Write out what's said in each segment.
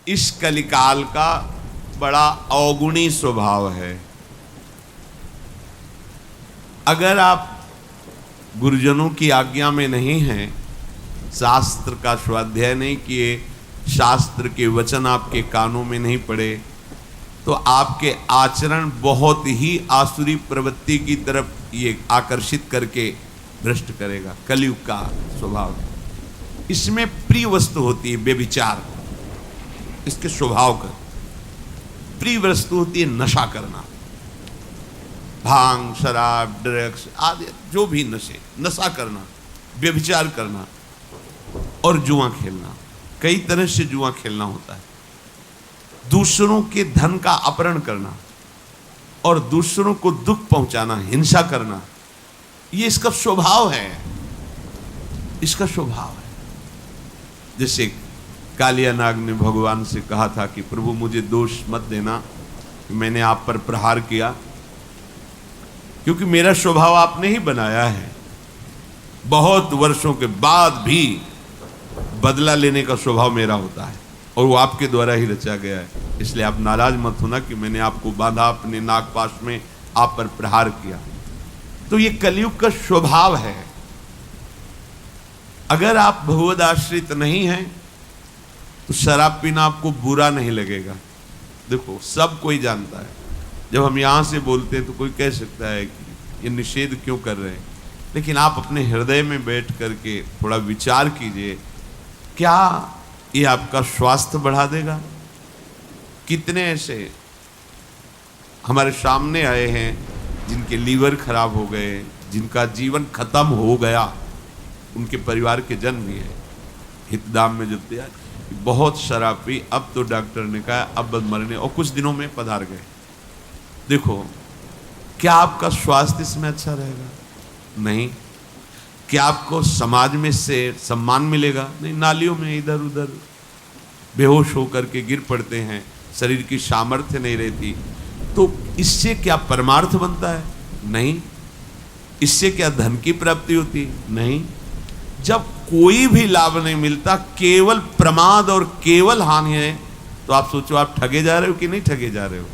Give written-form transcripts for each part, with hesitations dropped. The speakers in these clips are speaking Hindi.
इस कलिकाल का बड़ा अवगुणी स्वभाव है। अगर आप गुरुजनों की आज्ञा में नहीं हैं, शास्त्र का स्वाध्याय नहीं किए, शास्त्र के वचन आपके कानों में नहीं पड़े, तो आपके आचरण बहुत ही आसुरी प्रवृत्ति की तरफ ये आकर्षित करके भ्रष्ट करेगा। कलयुग का स्वभाव है। इसमें प्रिय वस्तु होती है व्यभिचार, इसके स्वभाव का प्रिय वस्तु होती है नशा करना, भांग, शराब, ड्रग्स आदि जो भी नशा करना, व्यभिचार करना और जुआ खेलना। कई तरह से जुआ खेलना होता है। दूसरों के धन का अपहरण करना और दूसरों को दुख पहुंचाना, हिंसा करना, ये इसका स्वभाव है। इसका स्वभाव है। जैसे कालिया नाग ने भगवान से कहा था कि प्रभु मुझे दोष मत देना कि मैंने आप पर प्रहार किया, क्योंकि मेरा स्वभाव आपने ही बनाया है। बहुत वर्षों के बाद भी बदला लेने का स्वभाव मेरा होता है और वो आपके द्वारा ही रचा गया है। इसलिए आप नाराज मत होना कि मैंने आपको बांधा अपने नागपाश में, आप पर प्रहार किया। तो ये कलयुग का स्वभाव है। अगर आप भगवद आश्रित नहीं हैं तो शराब पीना आपको बुरा नहीं लगेगा। देखो, सब कोई जानता है। जब हम यहां से बोलते हैं तो कोई कह सकता है कि ये निषेध क्यों कर रहे हैं, लेकिन आप अपने हृदय में बैठ करके थोड़ा विचार कीजिए, क्या ये आपका स्वास्थ्य बढ़ा देगा? कितने ऐसे हमारे सामने आए हैं जिनके लीवर खराब हो गए, जिनका जीवन खत्म हो गया, उनके परिवार के जन भी है। हितदाम में जब दिया बहुत शराब पी, अब तो डॉक्टर ने कहा अब बस मरने, और कुछ दिनों में पधार गए। देखो, क्या आपका स्वास्थ्य इसमें अच्छा रहेगा? नहीं। क्या आपको समाज में से सम्मान मिलेगा? नहीं। नालियों में इधर उधर बेहोश होकर के गिर पड़ते हैं, शरीर की सामर्थ्य नहीं रहती। तो इससे क्या परमार्थ बनता है? नहीं। इससे क्या धन की प्राप्ति होती? नहीं। जब कोई भी लाभ नहीं मिलता, केवल प्रमाद और केवल हानि है, तो आप सोचो आप ठगे जा रहे हो कि नहीं ठगे जा रहे हो।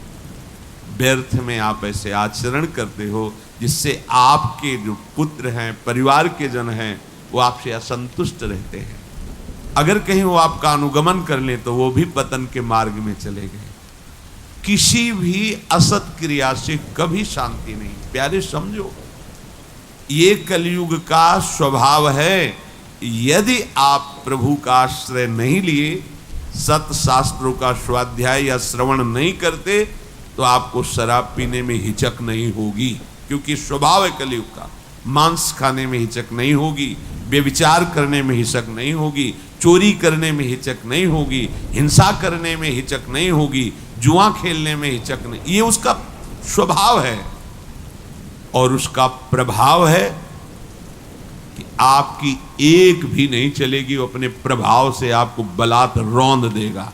व्यर्थ में आप ऐसे आचरण करते हो जिससे आपके जो पुत्र हैं, परिवार के जन हैं, वो आपसे असंतुष्ट रहते हैं। अगर कहीं वो आपका अनुगमन कर लें तो वो भी पतन के मार्ग में चले गए। किसी भी असत क्रिया से कभी शांति नहीं। प्यारे समझो, ये कलयुग का स्वभाव है। यदि आप प्रभु का आश्रय नहीं लिए, सत शास्त्रों का स्वाध्याय या श्रवण नहीं करते, तो आपको शराब पीने में हिचक नहीं होगी, क्योंकि स्वभाव है कलयुग का। मांस खाने में हिचक नहीं होगी, व्यभिचार करने में हिचक नहीं होगी, चोरी करने में हिचक नहीं होगी, हिंसा करने में हिचक नहीं होगी, जुआ खेलने में हिचक नहीं। ये उसका स्वभाव है और उसका प्रभाव है कि आपकी एक भी नहीं चलेगी, वो अपने प्रभाव से आपको बलात् रौंद देगा।